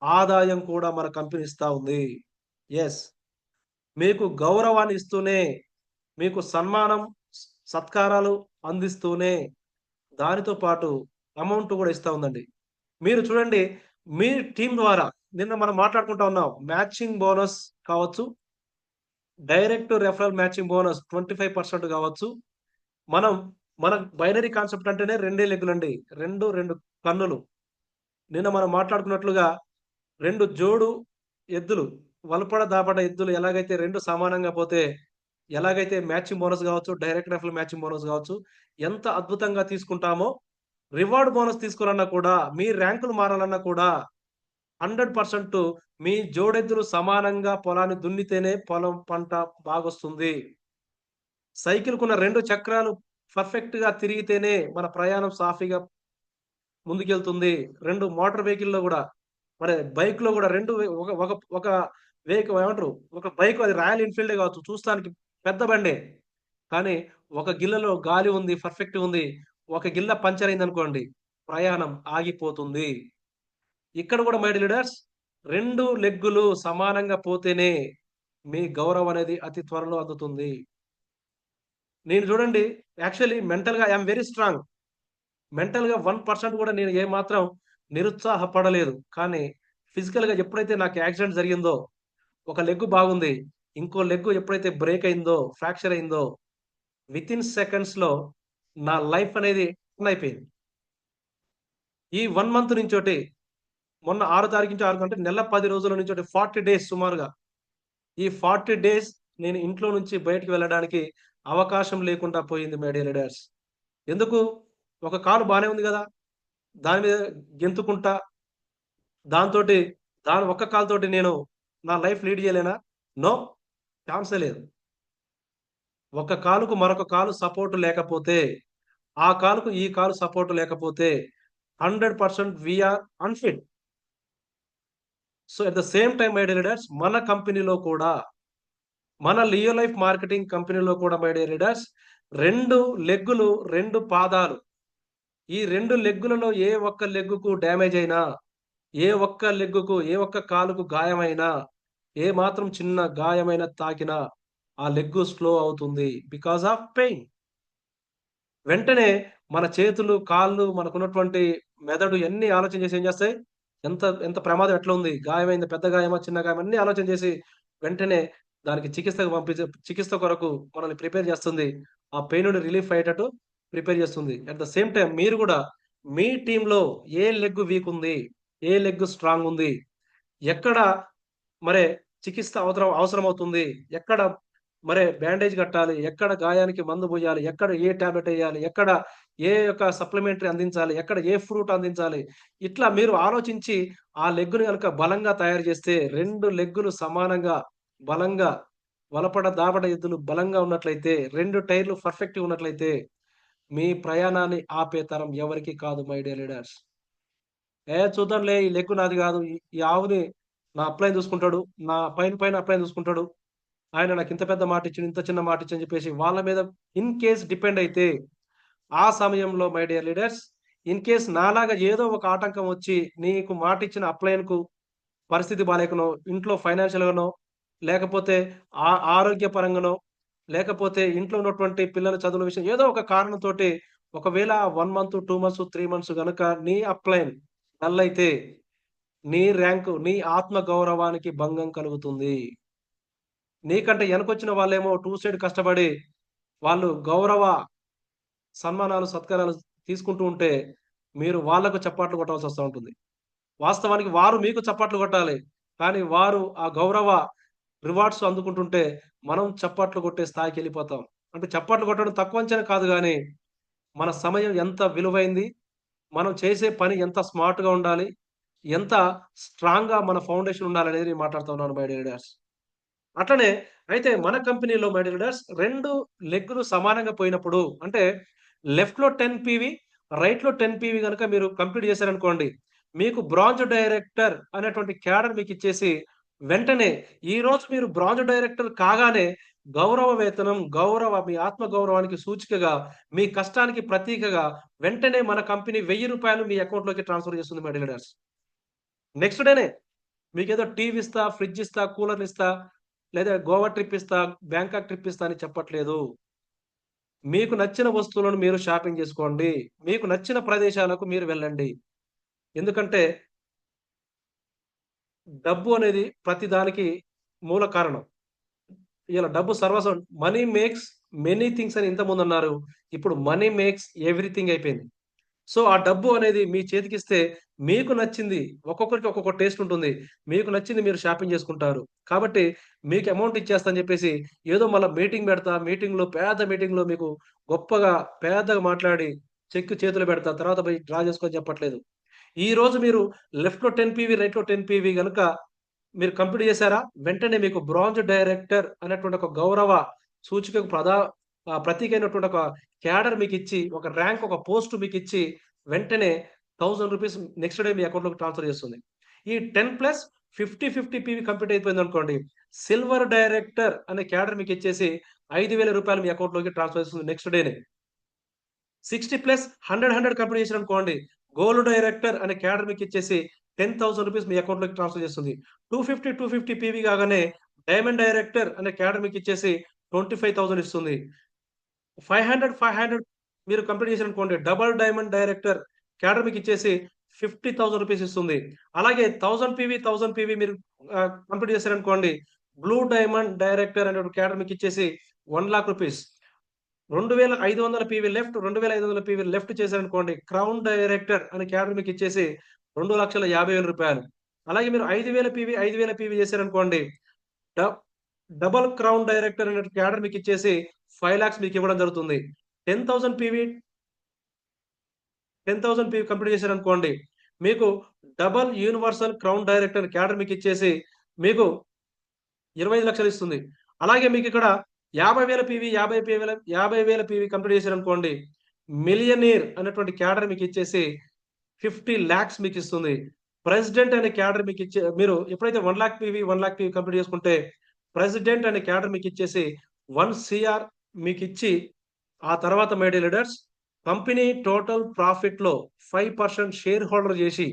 ఆదాయం కూడా మన కంపెనీ ఇస్తా ఉంది. యెస్. మీకు గౌరవాన్ని ఇస్తూనే, మీకు సన్మానం, సత్కారాలు అందిస్తూనే, దానితో పాటు అమౌంట్ గూడా ఇస్తా ఉందండి. మీరు చూడండి, మీ టీమ్ ద్వారా నిన్న మనం మాట్లాడుకుంటా ఉన్నాం. మ్యాచింగ్ బోనస్ కావచ్చు, డైరెక్ట్ రెఫరల్ మ్యాచింగ్ బోనస్ 25% గావచ్చు. మనం మన బైనరీ కాన్సెప్ట్ అంటేనే రెండే లెగ్గులండి. 2 కన్నులు. నిన్న మనం మాట్లాడుకున్నట్లుగా 2 జోడు ఎద్దులు, వలపడ, దాపడ ఎద్దులు ఎలాగైతే 2 సమానంగా పోతే, ఎలాగైతే మ్యాచింగ్ బోనస్ గావచ్చు, డైరెక్ట్ రెఫరల్ మ్యాచింగ్ బోనస్ గావచ్చు, ఎంత అద్భుతంగా తీసుకుంటామో, రివార్డ్ బోనస్ తీసుకోవాలన్నా కూడా, మీ ర్యాంకులు మారాలన్నా కూడా 100% మీ జోడెద్దులు సమానంగా పొలాన్ని దున్నితేనే పొలం పంట బాగొస్తుంది. సైకిల్‌కున్న 2 చక్రాలు పర్ఫెక్ట్‌గా తిరిగితేనే మన ప్రయాణం సాఫీగా ముందుకెళ్తుంది. 2 మోటార్ వెహికల్‌లో గూడా, మరి బైక్‌లో గూడా 2 ఒక ఒక ఒక ఏమంటారు? ఒక బైక్, అది రాయల్ ఎన్‌ఫీల్డే గావచ్చు. చూస్తానికి పెద్ద బండే. కానీ ఒక గిల్లలో గాలి ఉంది, పర్ఫెక్ట్‌గుంది. ఒక గిల్ల పంక్చర్ అయిందనుకోండి, ప్రయాణం ఆగిపోతుంది. ఇక్కడ గూడా మై డియర్ లీడర్స్, 2 లెగ్గులు సమానంగా పోతేనే మీ గౌరవం అనేది అతి త్వరలో అందుతుంది. నేను చూడండి, యాక్చువల్లీ మెంటల్‌గా ఐ యామ్ వెరీ స్ట్రాంగ్. మెంటల్‌గా 1% కూడా నేను ఏమాత్రం నిరుత్సాహపడలేదు. కానీ ఫిజికల్‌గా ఎప్పుడైతే నాకు యాక్సిడెంట్ జరిగిందో, ఒక లెగ్ బాగుంది. ఇంకో లెగ్ ఎప్పుడైతే బ్రేక్ అయిందో, ఫ్రాక్చర్ అయిందో, వితిన్ సెకండ్స్‌లో నా లైఫ్ అనేది టర్న్ అయిపోయింది. ఈ 1 మంత్ నుంచోటి, మొన్న 6 తారీఖు నుంచి 6 అంటే నెల 10 రోజుల నుంచోటి 40 డేస్ సుమారుగా. ఈ 40 డేస్ నేను ఇంట్లో నుంచి బయటికి వెళ్ళడానికి అవకాశం లేకుండా పోయింది మై డియర్ లీడర్స్. ఎందుకు? ఒక కాలు బానే ఉంది గదా! దాని మీద గెంతుకుంటా, దాంతోటి దాని ఒక్క కాలుతోటి నేను నా లైఫ్ లీడ్ జేయలేనా? నో. ఛాన్సే లేదు. ఒక కాలుకు మరొక కాలు సపోర్ట్ లేకపోతే, ఆ కాలుకు ఈ కాలు సపోర్ట్ లేకపోతే 100% we are unfit. So, at the same time my dear leaders, మన కంపెనీలో కూడా, మన లియో లైఫ్ మార్కెటింగ్ కంపెనీలో కూడా మై డియర్ లీడర్స్, 2 లెగ్గులు, 2 పాదాలు. ఈ 2 లెగ్గులలో ఏ ఒక్క లెగ్గుకు డ్యామేజ్ అయినా, ఏ ఒక్క లెగ్గుకు, ఏ ఒక్క కాలుకు గాయమైనా, ఏ మాత్రం చిన్న గాయమైనా తాకినా, ఆ లెగ్గు స్లో అవుతుంది. Because of pain. వెంటనే మన చేతులు, కాళ్ళు, మనకున్నటువంటి మెదడు ఇయన్నీ ఆలోచన చేసి ఏం చేస్తాయి? ఎంత ఎంత ప్రమాదం ఎట్లా ఉంది? గాయమైంది, పెద్ద గాయమా? చిన్న గాయమా? అన్నీ ఆలోచన చేసి వెంటనే దానికి చికిత్స కొరకు మనల్ని ప్రిపేర్ చేస్తుంది. ఆ పెయిన్ నుండి రిలీఫ్ అయ్యేటట్టు ప్రిపేర్ చేస్తుంది. అట్ ద సేమ్ టైమ్ మీరు గూడా మీ టీమ్‌లో ఏ లెగ్ వీక్ ఉంది? ఏ లెగ్ స్ట్రాంగ్ ఉంది? ఎక్కడ మరే చికిత్స అవసరమవుతుంది? ఎక్కడ బ్యాండేజ్ కట్టాలి? ఎక్కడ గాయానికి మందు బొయ్యాలి? ఎక్కడ ఏ టాబ్లెట్ ఎయ్యాలి? ఎక్కడ ఏ యొక్క సప్లిమెంటరీ అందించాలి? ఎక్కడ ఏ ఫ్రూట్ అందించాలి? ఇట్లా మీరు ఆలోచించి ఆ లెగ్‌ని గనక బలంగా తయారు చేస్తే, 2 లెగ్‌లు సమానంగా, బలంగా, వలపడ, దాబడ ఎద్దులు బలంగా ఉన్నట్లయితే, 2 టైర్లు పర్ఫెక్ట్‌గా ఉన్నట్లయితే, మీ ప్రయాణాన్ని ఆపే తరం ఎవరికీ కాదు మై డియర్ లీడర్స్. చూద్దాంలే, ఈ లెగ్ నాది గాదు. ఈ ఆవుని నా అప్లైన్ చూసుకుంటాడు. నా పైన అప్లైన్ చూసుకుంటాడు. ఆయన నాకింత పెద్ద మాటిచ్చిండు, ఇంత చిన్న మాటిచ్చి అని చెప్పేసి వాళ్ళ మీద ఇన్ కేస్ డిపెండ్ అయితే, ఆ సమయంలో my dear leaders, in case నాలాగా ఏదో ఒక ఆటంకం వచ్చి, నీకు మాటిచ్చిన అప్లయన్‌కు పరిస్థితి బాలేకనో, ఇంట్లో ఫైనాన్షియల్‌గానో, లేకపోతే ఆరోగ్యపరంగానో, లేకపోతే ఇంట్లో ఉన్నటువంటి పిల్లల చదువుల విషయం ఏదో ఒక కారణంతోటి ఒకవేళ 1 మంత్, 2 మంత్స్, 3 మంత్స్ గనక నీ అప్లయన్ డల్ అయితే, నీ ర్యాంకు, నీ ఆత్మ గౌరవానికి భంగం కలుగుతుంది. నీకంటే ఎనకొచ్చిన వాళ్ళేమో 2 సైడ్ కష్టపడి, వాళ్ళు గౌరవ సన్మానాలు, సత్కారాలు తీసుకుంటూ ఉంటే, మీరు వాళ్ళకు చప్పట్లు కొట్టాల్సొస్తా ఉంటుంది. వాస్తవానికి వారు మీకు చప్పట్లు కొట్టాలి. కానీ వారు ఆ గౌరవ రివార్డ్స్ అందుకుంటుంటే, మనం చప్పట్లు కొట్టే స్థాయికెళ్ళిపోతాం. అంటే చప్పట్లు కొట్టడం తక్కువ అంచనా కాదు గానీ, మన సమయం ఎంత విలువైంది, మనం చేసే పని ఎంత స్మార్ట్‌గా ఉండాలి, ఎంత స్ట్రాంగ్‌గా మన ఫౌండేషన్ ఉండాలనేది నేను మాట్లాడుతా ఉన్నాను మై డియర్ లీడర్స్. అట్లనే అయితే మన కంపెనీలో మై డియర్ లీడర్స్ 2 లెగ్‌లు సమానంగా పోయినప్పుడు, అంటే లెఫ్ట్‌లో 10 పీవీ, రైట్‌లో 10 పీవీ గనుక మీరు కంప్లీట్ చేశారనుకోండి, మీకు బ్రాంజ్ డైరెక్టర్ అనేటువంటి క్యాడర్ మీకిచ్చేసి, వెంటనే ఈరోజు మీరు బ్రాంజ్ డైరెక్టర్ కాగానే గౌరవ వేతనం, మీ ఆత్మ గౌరవానికి సూచికగా, మీ కష్టానికి ప్రతీకగా వెంటనే మన కంపెనీ రూ. 1000 మీ అకౌంట్‌లోకి ట్రాన్స్‌ఫర్ చేస్తుంది మై డియర్ లీడర్స్. నెక్స్ట్ డేనే మీకేదో టీవీ ఇస్తా, ఫ్రిడ్జ్ ఇస్తా, కూలర్‌లు ఇస్తా, లేదా గోవా ట్రిప్ ఇస్తా, బ్యాంకాక్ ట్రిప్ ఇస్తా అని చెప్పట్లేదు. మీకు నచ్చిన వస్తువులను మీరు షాపింగ్ జేసుకోండి. మీకు నచ్చిన ప్రదేశాలకు మీరు వెళ్ళండి. ఎందుకంటే డబ్బు అనేది ప్రతి దానికి మూల కారణం. ఇయాల డబ్బు సర్వస్వం. మనీ మేక్స్ మెనీ థింగ్స్ అని ఇంతకుముందన్నారు. ఇప్పుడు మనీ మేక్స్ ఎవ్రీథింగ్ అయిపోయింది. సో, ఆ డబ్బు అనేది మీ చేతికిస్తే మీకు నచ్చింది ఒక్కొక్కరికి ఒక్కొక్క టేస్ట్ ఉంటుంది. మీకు నచ్చింది మీరు షాపింగ్ చేసుకుంటారు. కాబట్టి మీకు అమౌంట్ ఇచ్చేస్తా అని చెప్పేసి ఏదో మళ్ళా మీటింగ్ పెడతా, పెద్ద మీటింగ్‌లో మీకు గొప్పగా పెద్దగా మాట్లాడి చెక్ చేతిలో పెడతా, తర్వాత పోయి డ్రా చేసుకో అని చెప్పట్లేదు. ఈరోజు మీరు లెఫ్ట్‌లో 10 పీవీ, రైట్‌లో 10 పీవీ గనుక మీరు కంప్లీట్ చేసారా? వెంటనే మీకు బ్రాంజ్ డైరెక్టర్ అనేటువంటి ఒక గౌరవ సూచికకు ప్రతీకైనటువంటి ఒక క్యాడర్ మీకిచ్చి, ఒక ర్యాంక్, ఒక పోస్ట్ మీకిచ్చి, వెంటనే రూ. 1000 నెక్స్ట్ డే మీ అకౌంట్‌లోకి ట్రాన్స్‌ఫర్ చేస్తుంది. ఈ 10+50, 50 పీవీ కంప్లీట్ అయిపోయిందనుకోండి. సిల్వర్ డైరెక్టర్ అనే క్యాడర్ మీకిచ్చేసి రూ. 5000 మీ అకౌంట్‌లోకి ట్రాన్స్‌ఫర్ చేస్తుంది నెక్స్ట్ డేనే. 60+100, 100 కంప్లీట్ చేశారనుకోండి. గోల్డ్ డైరెక్టర్ అనే క్యాడర్ మీకిచ్చేసి రూ. 10,000 మీ అకౌంట్‌లోకి ట్రాన్స్‌ఫర్ చేస్తుంది. 250, 250 పీవీ కాగానే డైమండ్ డైరెక్టర్ అనే క్యాడర్ మీకిచ్చేసి 25,000 ఇస్తుంది. 500, 500 మీరు కంప్లీట్ చేశారనుకోండి. డబుల్ డైమండ్ డైరెక్టర్ క్యాడర్ మీకిచ్చేసి రూ. 50,000 ఇస్తుంది. అలాగే 1000 పీవీ, 1000 పీవీ మీరు కంప్లీట్ చేశారనుకోండి. బ్లూ డైమండ్ డైరెక్టర్ అనే క్యాడర్ మీకిచ్చేసి రూ. 1,00,000. 2500 పీవీ లెఫ్ట్, 2500 పీవీ లెఫ్ట్ చేశారనుకోండి. క్రౌన్ డైరెక్టర్ అనే క్యాడర్ మీకిచ్చేసి రూ. 2,50,000. అలాగే మీరు 5,000 పీవీ, 5,000 పీవీ చేశారనుకోండి. డ డబుల్ క్రౌన్ డైరెక్టర్ అనే క్యాడర్ మీకిచ్చేసి 5,00,000 మీకివ్వడం జరుగుతుంది. 10,000 పీవీ 10,000 పీవీ కంప్లీట్ చేశారనుకోండి. మీకు double universal crown director cadre మీకిచ్చేసి మీకు 25,00,000 ఇస్తుంది. అలాగే మీకిక్కడ 50,000 పీవీ, 50,000 పీవీ కంప్లీట్ చేశారనుకోండి. మిలియనీర్ అనేటువంటి క్యాడర్ మీకిచ్చేసి 50,00,000 మీకిస్తుంది. ప్రెసిడెంట్ అనే క్యాడర్ మీరు ఎప్పుడైతే 1,00,000 పీవీ, 1,00,000 పీవీ కంప్లీట్ చేసుకుంటే, ప్రెసిడెంట్ అనే క్యాడర్ మీకిచ్చేసి 1,00,000 మీకిచ్చి, ఆ తర్వాత my dear leaders company total ప్రాఫిట్‌లో 5% షేర్ హోల్డర్ జేసి,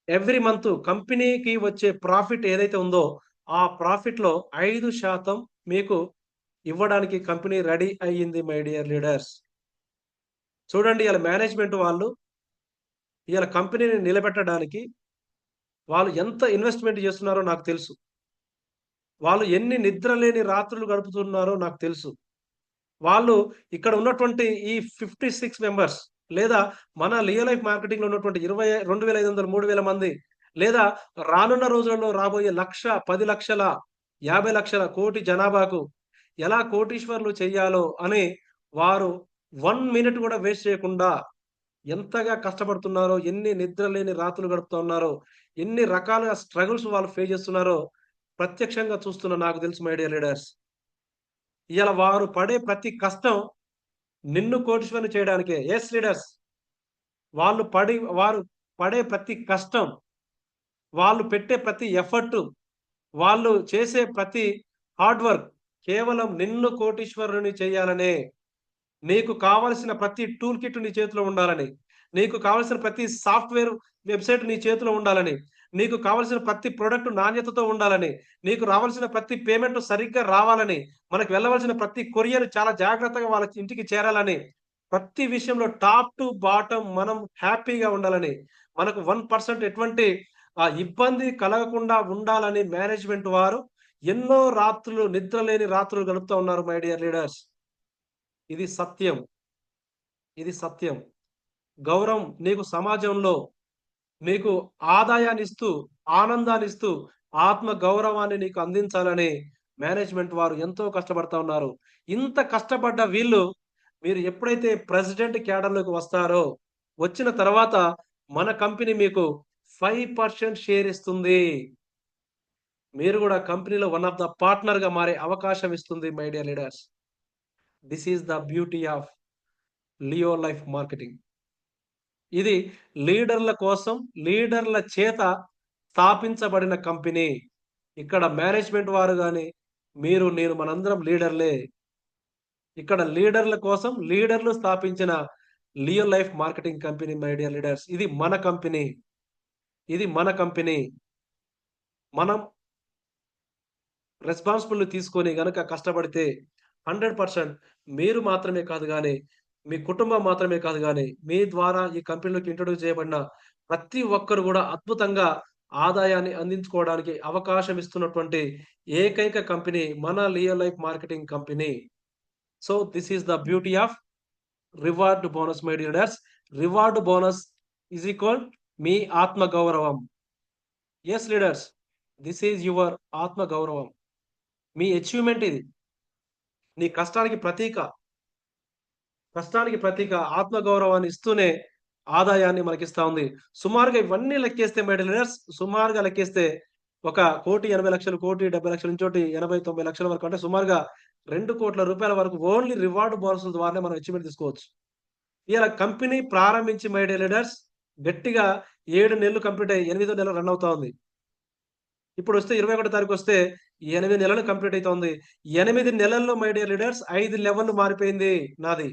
ఎవ్రీ మంత్ కంపెనీకి వచ్చే ప్రాఫిట్ ఏదైతే ఉందో, ఆ ప్రాఫిట్‌లో 5% మీకు ఇవ్వడానికి కంపెనీ రెడీ అయ్యింది మై డియర్ లీడర్స్. చూడండి ఇయాల మేనేజ్‌మెంట్ వాళ్ళు ఇయాల కంపెనీని నిలబెట్టడానికి వాళ్ళు ఎంత ఇన్వెస్ట్‌మెంట్ చేస్తున్నారో నాకు తెలుసు. వాళ్ళు ఎన్ని నిద్రలేని రాత్రులు గడుపుతున్నారో నాకు తెలుసు. వాళ్ళు ఇక్కడ ఉన్నటువంటి ఈ 56 మెంబర్స్ లేదా మన రియల్ లైఫ్ మార్కెటింగ్‌లో ఉన్నటువంటి 2,500, 3,000 మంది లేదా రానున్న రోజుల్లో రాబోయే 1,00,000, 10,00,000, 50,00,000, కోటి జనాభాకు ఎలా కోటీశ్వరులు చెయ్యాలో అని వారు 1 మినిట్ కూడా వేస్ట్ చేయకుండా ఎంతగా కష్టపడుతున్నారో, ఎన్ని నిద్రలేని రాత్రులు గడుపుతున్నారో, ఎన్ని రకాలుగా స్ట్రగుల్స్ వాళ్ళు ఫేస్ చేస్తున్నారో ప్రత్యక్షంగా చూస్తున్న నాకు తెలుసు మై డియర్ లీడర్స్. ఇయాల వారు పడే ప్రతి కష్టం నిన్ను కోటీశ్వరుని చేయడానికే. Yes leaders. వారు పడే ప్రతి కష్టం, వాళ్ళు పెట్టే ప్రతి ఎఫర్టు, వాళ్ళు చేసే ప్రతి హార్డ్ వర్క్ కేవలం నిన్ను కోటీశ్వరుని చేయాలనే. నీకు కావాల్సిన ప్రతి టూల్ కిట్ నీ చేతిలో ఉండాలని. నీకు కావాల్సిన ప్రతి సాఫ్ట్‌వేర్ వెబ్‌సైట్ నీ చేతిలో ఉండాలని. నీకు కావాల్సిన ప్రతి ప్రొడక్ట్ నాణ్యతతో ఉండాలని. నీకు రావాల్సిన ప్రతి పేమెంట్ సరిగ్గా రావాలని. మనకు వెళ్ళవలసిన ప్రతి కొరియర్ చాలా జాగ్రత్తగా వాళ్ళ ఇంటికి చేరాలని. ప్రతి విషయంలో టాప్ టు బాటమ్ మనం హ్యాపీగా ఉండాలని. మనకు 1% ఎటువంటి ఇబ్బంది కలగకుండా ఉండాలని మేనేజ్‌మెంట్ వారు ఎన్నో రాత్రులు నిద్రలేని రాత్రులు గడుపుతా ఉన్నారు మై డియర్ లీడర్స్. ఇది సత్యం. ఇది సత్యం. గౌరవం నీకు సమాజంలో నీకు ఆదాయాన్నిస్తూ, ఆనందాన్నిస్తూ, ఆత్మ గౌరవాన్ని నీకు అందించాలని మేనేజ్‌మెంట్ వారు ఎంతో కష్టపడతా ఉన్నారు. ఇంత కష్టపడ్డ వీళ్ళు మీరు ఎప్పుడైతే ప్రెసిడెంట్ క్యాడర్‌లోకి వస్తారో, వచ్చిన తర్వాత మన కంపెనీ మీకు 5% షేర్ ఇస్తుంది. మీరు గూడా కంపెనీలో వన్ ఆఫ్ ద పార్ట్నర్‌గా మారే అవకాశం ఇస్తుంది my dear leaders. This is the beauty of Leo life marketing. ఇది లీడర్ల కోసం, లీడర్ల చేత స్థాపించబడిన కంపెనీ. ఇక్కడ మేనేజ్మెంట్ వారు గాని, మీరు, నేను మనందరం లీడర్లే. ఇక్కడ లీడర్ల కోసం లీడర్లు స్థాపించిన Leo life marketing company my dear leaders. ఇది మన కంపెనీ. ఇది మన కంపెనీ. మనం రెస్పాన్సిబిలిటీ తీసుకొని గనక కష్టపడితే 100% మీరు మాత్రమే కాదు గానీ, మీ కుటుంబం మాత్రమే కాదు గానీ, మీ ద్వారా ఈ కంపెనీలోకి ఇంట్రొడ్యూస్ చేయబడిన ప్రతి ఒక్కరు గూడా అద్భుతంగా ఆదాయాన్ని అందించుకోవడానికి అవకాశం ఇస్తున్నటువంటి ఏకైక కంపెనీ మన Leo life marketing company. So, this is the beauty of reward bonus my dear leaders. Reward bonus is equal మీ ఆత్మ గౌరవం. Yes leaders. This is your ఆత్మ గౌరవం. మీ అచీవ్‌మెంట్ ఇది. నీ కష్టానికి ప్రతీక. కష్టానికి ప్రతీక ఆత్మగౌరవాన్ని ఇస్తూనే ఆదాయాన్ని మనకిస్తా ఉంది. సుమారుగా ఇవన్నీ లెక్కేస్తే మై డియర్ లీడర్స్, సుమారుగా లెక్కేస్తే ఒక 1,80,00,000, 1,70,00,000 ఇంకోటి 80, 90 లక్షల వరకు అంటే సుమారుగా రూ. 2,00,00,000 వరకు ఓన్లీ రివార్డ్ బోనస్‌ల ద్వారానే మనం అచీవ్‌మెంట్ తీసుకోవచ్చు. ఇలా కంపెనీ ప్రారంభించి మై డియర్ లీడర్స్ గట్టిగా 7 నెలలు కంప్లీట్ అయ్యి 8దో నెల రన్ అవుతా ఉంది. ఇప్పుడొస్తే 21 తారీఖొస్తే 8 నెలలు కంప్లీట్ అయితోంది. 8 నెలల్లో మై డియర్ లీడర్స్ 5 లెవెల్‌లు మారిపోయింది నాది.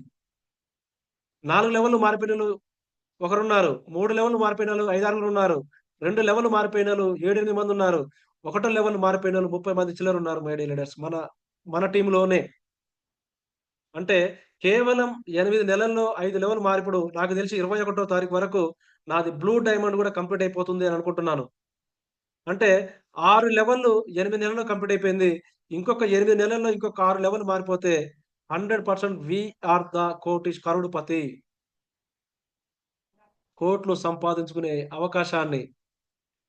4 లెవెల్‌లు మారిపోయినోళ్ళు ఒకరున్నారు. 3 లెవెల్‌లు మారిపోయినోళ్ళు 5, 6 ఉన్నారు. 2 లెవెల్‌లు మారిపోయినోళ్ళు 7, 8 మందున్నారు. ఒకటో లెవెల్ మారిపోయినోళ్ళు 30 మంది చిల్లరున్నారు మై డియర్ లీడర్స్. మన టీమ్‌లోనే. అంటే కేవలం 8 నెలల్లో 5 లెవెల్ మారిప్పుడు నాకు తెలిసి 21 తారీఖు వరకు నాది బ్లూ డైమండ్ గూడా కంప్లీట్ అయిపోతుంది అని అనుకుంటున్నాను. అంటే 6 లెవెల్‌లు 8 నెలల్లో కంప్లీట్ అయిపోయింది. ఇంకొక 8 నెలల్లో ఇంకొక 6 లెవెల్ మారిపోతే 100% వి ఆర్ ద కరోడుపతి. కోట్లు సంపాదించుకునే అవకాశాన్ని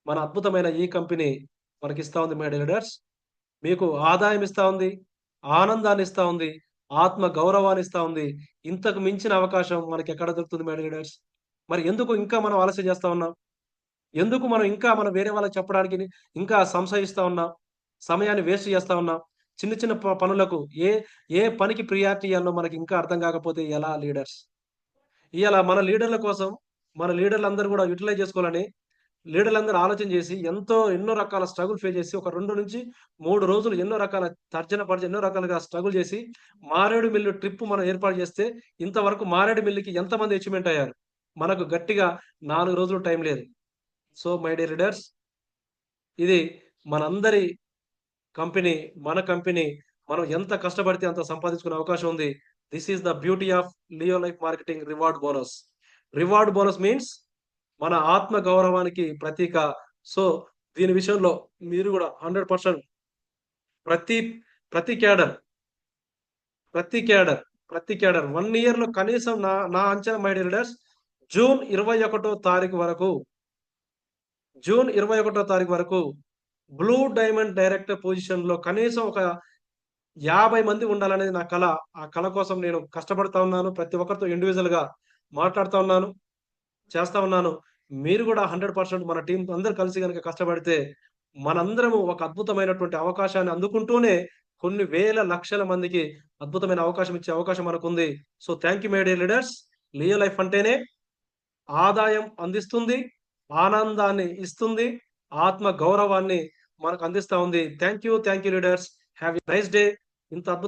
మన అద్భుతమైన ఈ కంపెనీ మనకిస్తా ఉంది మై డియర్ లీడర్స్. మీకు ఆదాయం ఇస్తా ఉంది. ఆనందాన్ని ఇస్తా ఉంది. ఆత్మ గౌరవాన్ని ఇస్తా ఉంది. ఇంతకు మించిన అవకాశం మనకెక్కడ దొరుకుతుంది మై డియర్ లీడర్స్? మరి ఎందుకు ఇంకా మనం ఆలస్యం చేస్తా ఉన్నాం? ఎందుకు మనం ఇంకా వేరే వాళ్ళకి చెప్పడానికి ఇంకా సంశయిస్తా ఉన్నాం? సమయాన్ని వేస్ట్ చేస్తా ఉన్నాం? చిన్న చిన్న పనులకు ఏ ఏ పనికి ప్రియారిటీ ఇయ్యాలో మనకి ఇంకా అర్థం కాకపోతే ఎలా లీడర్స్? ఇయాల మన లీడర్ల కోసం మన లీడర్లందరూ గూడా యుటిలైజ్ చేసుకోవాలని లీడర్లందరూ ఆలోచన చేసి ఎన్నో రకాల స్ట్రగుల్ ఫేస్ చేసి ఒక 2-3 రోజులు ఎన్నో రకాల తర్జన భర్జన ఎన్నో రకాలుగా స్ట్రగుల్ చేసి మారేడుమిల్లి ట్రిప్ మనం ఏర్పాటు చేస్తే ఇంతవరకు మారేడుమిల్లికి ఎంతమంది అచీవ్‌మెంట్ అయ్యారు? మనకు గట్టిగా 4 రోజులు టైం లేదు. సో, మై డియర్ లీడర్స్, ఇది మనందరి కంపెనీ, మన కంపెనీ. మనం ఎంత కష్టపడితే అంత సంపాదించుకునే అవకాశం ఉంది. This is the beauty of Leo life marketing reward bonus. Reward bonus means మన ఆత్మ గౌరవానికి ప్రతీక. సో, దీని విషయంలో మీరు గూడా 100% ప్రతి ప్రతి క్యాడర్, ప్రతి క్యాడర్, ప్రతి క్యాడర్ 1 ఇయర్‌లో కనీసం నా అంచనా మై డియర్ లీడర్స్ జూన్ 21 తారీఖు వరకు, జూన్ 21 తారీఖు వరకు బ్లూ డైమండ్ డైరెక్టర్ పొజిషన్‌లో కనీసం ఒక 50 మంది ఉండాలనేది నా కల. ఆ కల కోసం నేను కష్టపడతా ఉన్నాను. ప్రతి ఒక్కరితో ఇండివిడ్యుయల్‌గా మాట్లాడుతా ఉన్నాను. చేస్తా ఉన్నాను. మీరు గూడా 100% మన టీమ్ అందరూ కలిసి గనక కష్టపడితే, మనందరము ఒక అద్భుతమైనటువంటి అవకాశాన్ని అందుకుంటూనే కొన్ని వేల, లక్షల మందికి అద్భుతమైన అవకాశం ఇచ్చే అవకాశం మనకుంది. So, thank you my dear leaders. Leo life అంటేనే ఆదాయం అందిస్తుంది, ఆనందాన్ని ఇస్తుంది, ఆత్మ గౌరవాన్ని మనకు అందిస్తా ఉంది. Thank you leaders. Have a nice day. ఇంత అద్భుత